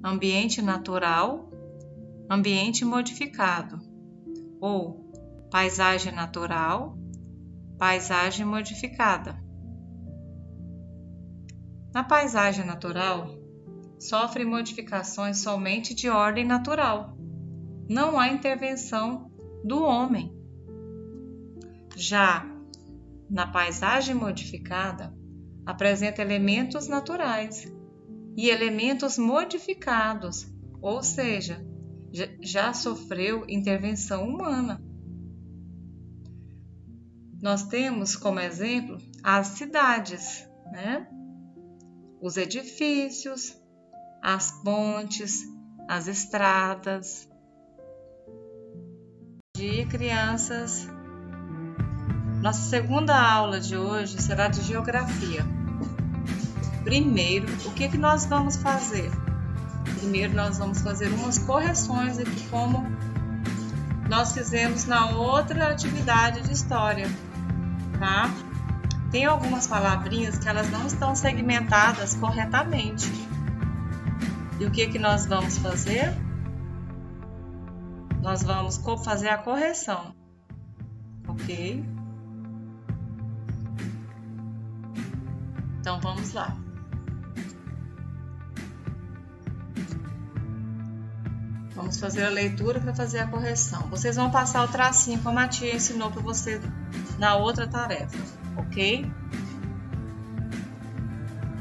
ambiente natural, ambiente modificado, ou paisagem natural, paisagem modificada. Na paisagem natural, sofre modificações somente de ordem natural. Não há intervenção do homem. Já na paisagem modificada, apresenta elementos naturais e elementos modificados, ou seja, já sofreu intervenção humana. Nós temos como exemplo as cidades, né? Os edifícios, as pontes, as estradas. Bom dia, crianças! Nossa segunda aula de hoje será de geografia. Primeiro, o que nós vamos fazer? Primeiro, nós vamos fazer umas correções aqui, como nós fizemos na outra atividade de história, tá? Tem algumas palavrinhas que elas não estão segmentadas corretamente. E o que nós vamos fazer? Nós vamos fazer a correção, ok? Então, vamos lá. Vamos fazer a leitura para fazer a correção. Vocês vão passar o tracinho como a tia ensinou para vocês na outra tarefa, ok?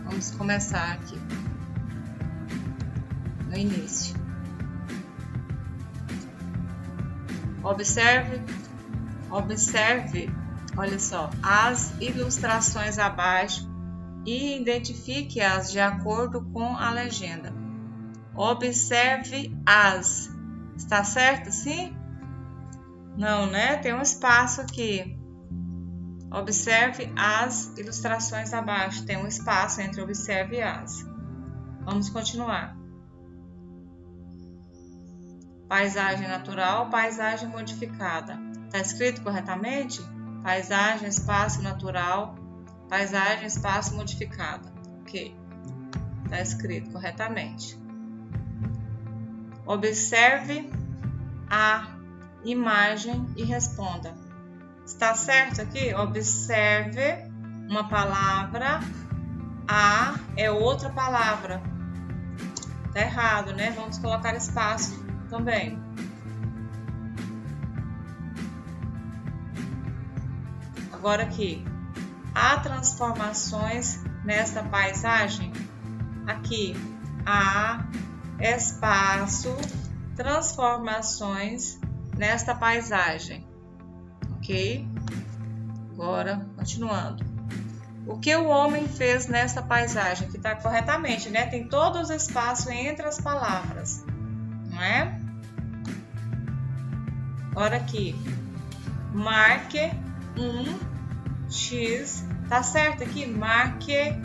Vamos começar aqui no início. Observe, olha só, as ilustrações abaixo e identifique-as de acordo com a legenda. Observe as. Está certo, sim? Não, né? Tem um espaço aqui. Observe as ilustrações abaixo. Tem um espaço entre observe e as. Vamos continuar. Paisagem natural, paisagem modificada. Está escrito corretamente? Paisagem, espaço natural, paisagem, espaço modificada. Ok. Está escrito corretamente. Observe a imagem e responda. Está certo aqui? Observe uma palavra, a é outra palavra. Está errado, né? Vamos colocar espaço também. Agora aqui, há transformações nesta paisagem? Aqui, há espaço, transformações nesta paisagem, ok? Agora, continuando. O que o homem fez nesta paisagem? Que está corretamente, né? Tem todo o espaço entre as palavras, não é? Agora aqui, marque um X, tá certo aqui? Marque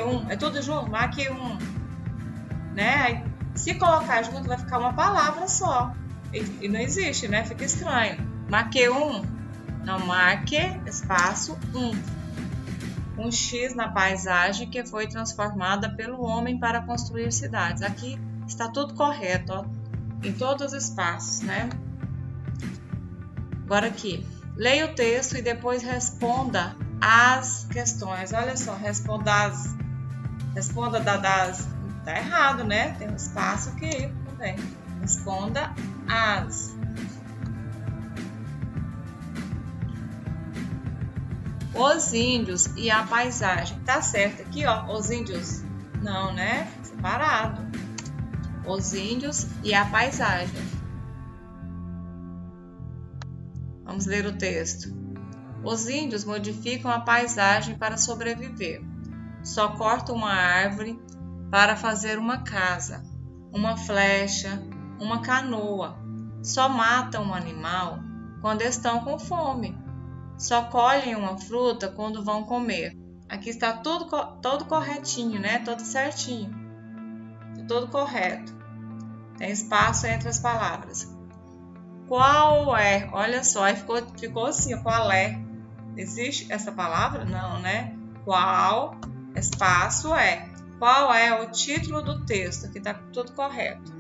um, é tudo junto, marque um, né? Aí, se colocar junto vai ficar uma palavra só, e não existe, né? Fica estranho. Marque um, não, marque, espaço, um X na paisagem que foi transformada pelo homem para construir cidades. Aqui está tudo correto, ó, em todos os espaços, né? Agora aqui, leia o texto e depois responda as questões. Olha só, responda das. Tá errado, né? Tem um espaço aqui também. Responda as. Os índios e a paisagem. Tá certo aqui, ó. Os índios. Não, né? Separado. Os índios e a paisagem. Vamos ler o texto. Os índios modificam a paisagem para sobreviver. Só cortam uma árvore para fazer uma casa, uma flecha, uma canoa. Só matam um animal quando estão com fome. Só colhem uma fruta quando vão comer. Aqui está tudo todo corretinho, né? Todo certinho. Tudo correto. Tem espaço entre as palavras. Qual é? Olha só, aí ficou assim, qual é? Existe essa palavra? Não, né? Qual, espaço é. qual é o título do texto, aqui está tudo correto.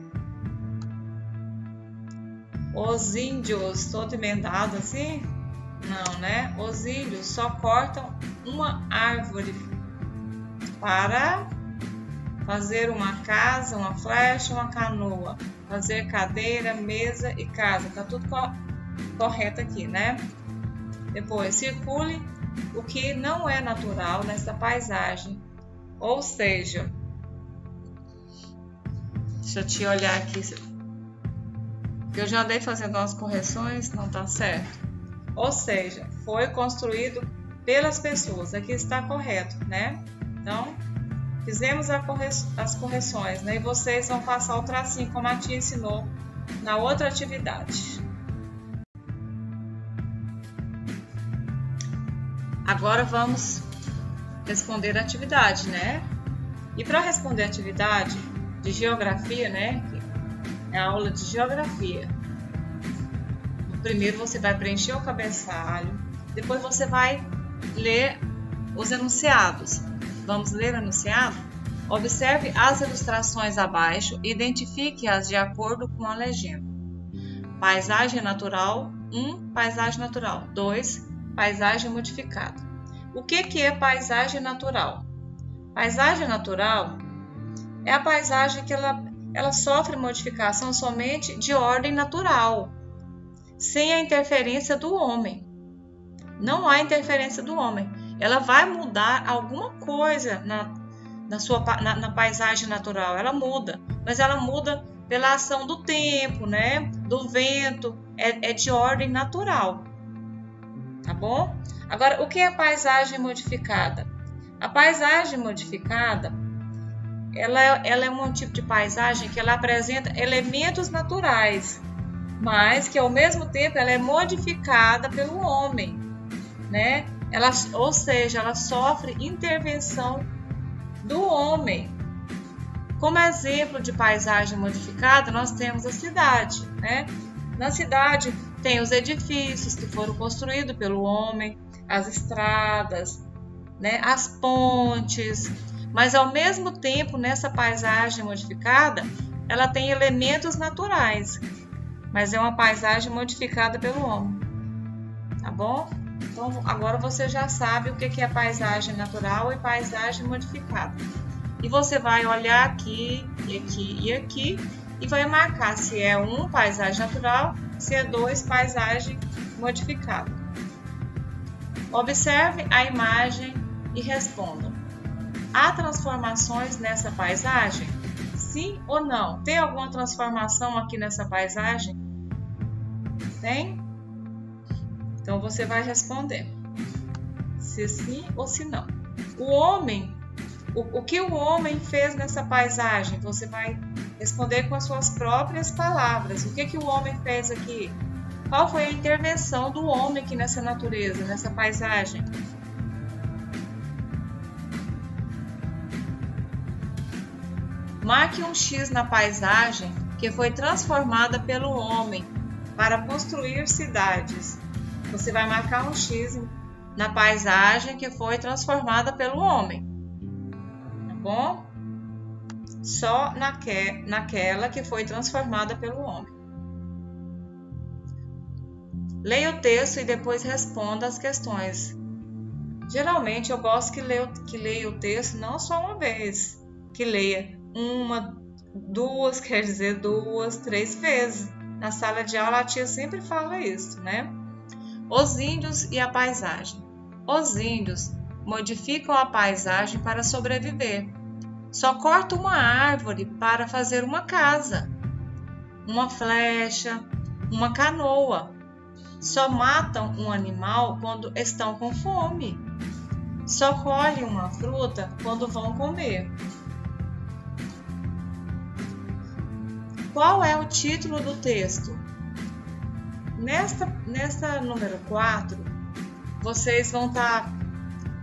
Os índios, todo emendado assim? Não, né? Os índios só cortam uma árvore para fazer uma casa, uma flecha, uma canoa, fazer cadeira, mesa e casa. Tá tudo correto aqui, né? Depois, circule o que não é natural nessa paisagem. Ou seja, deixa eu te olhar aqui. Eu já andei fazendo umas correções, não tá certo. Ou seja, foi construído pelas pessoas. Aqui está correto, né? Então, fizemos as correções, né? E vocês vão passar o tracinho, como a tia ensinou na outra atividade. Agora vamos responder a atividade, né? E para responder a atividade de geografia, né? É a aula de geografia. Primeiro você vai preencher o cabeçalho, depois você vai ler os enunciados. Vamos ler o enunciado? Observe as ilustrações abaixo e identifique-as de acordo com a legenda. Paisagem natural. 1. Paisagem natural. 2. Paisagem modificada. O que é paisagem natural? Paisagem natural é a paisagem que ela sofre modificação somente de ordem natural, sem a interferência do homem. Não há interferência do homem. Ela vai mudar alguma coisa na paisagem natural. Ela muda, mas ela muda pela ação do tempo, né? Do vento. É de ordem natural. Tá bom? Agora, o que é paisagem modificada? A paisagem modificada, ela é um tipo de paisagem que ela apresenta elementos naturais, mas que ao mesmo tempo ela é modificada pelo homem, né? Ou seja, ela sofre intervenção do homem. Como exemplo de paisagem modificada, nós temos a cidade, né? Na cidade tem os edifícios que foram construídos pelo homem, as estradas, né? As pontes, mas ao mesmo tempo nessa paisagem modificada, ela tem elementos naturais, mas é uma paisagem modificada pelo homem, tá bom? Então agora você já sabe o que é paisagem natural e paisagem modificada. E você vai olhar aqui, e aqui e aqui e vai marcar se é 1 paisagem natural, se é 2 paisagem modificada. Observe a imagem e respondam. Há transformações nessa paisagem? Sim ou não? Tem alguma transformação aqui nessa paisagem? Tem? Então você vai responder se sim ou se não. O homem, o que o homem fez nessa paisagem? Você vai responder com as suas próprias palavras. O que o homem fez aqui? Qual foi a intervenção do homem aqui nessa natureza, nessa paisagem? Marque um X na paisagem que foi transformada pelo homem para construir cidades. Você vai marcar um X na paisagem que foi transformada pelo homem. Tá bom? Só naquela que foi transformada pelo homem. Leia o texto e depois responda as questões. Geralmente eu gosto que leia o texto não só uma vez, que leia 1, 2, quer dizer 2, 3 vezes. Na sala de aula a tia sempre fala isso, né? Os índios e a paisagem. Os índios modificam a paisagem para sobreviver. Só cortam uma árvore para fazer uma casa, uma flecha, uma canoa. Só matam um animal quando estão com fome. Só colhem uma fruta quando vão comer. Qual é o título do texto? Nesta número 4, vocês vão estar...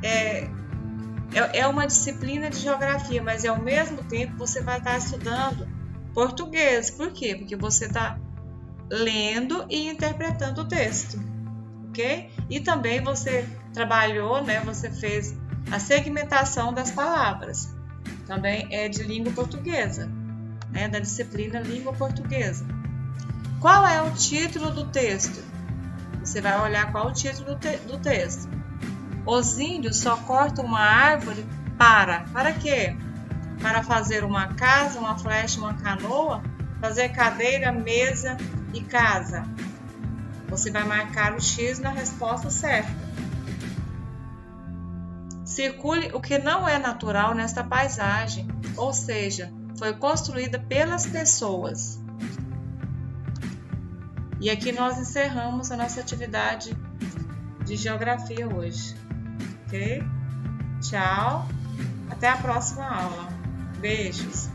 É uma disciplina de geografia, mas ao mesmo tempo você vai estar estudando português. Por quê? Porque você está lendo e interpretando o texto, ok? E também você trabalhou, né? Você fez a segmentação das palavras. Também é de língua portuguesa, né? Da disciplina Língua Portuguesa. Qual é o título do texto? Você vai olhar qual é o título do texto. Os índios só cortam uma árvore para quê? Para fazer uma casa, uma flecha, uma canoa, fazer cadeira, mesa e casa. Você vai marcar o X na resposta certa. Circule o que não é natural nesta paisagem, ou seja, foi construída pelas pessoas. E aqui nós encerramos a nossa atividade de geografia hoje. Ok? Tchau. Até a próxima aula. Beijos.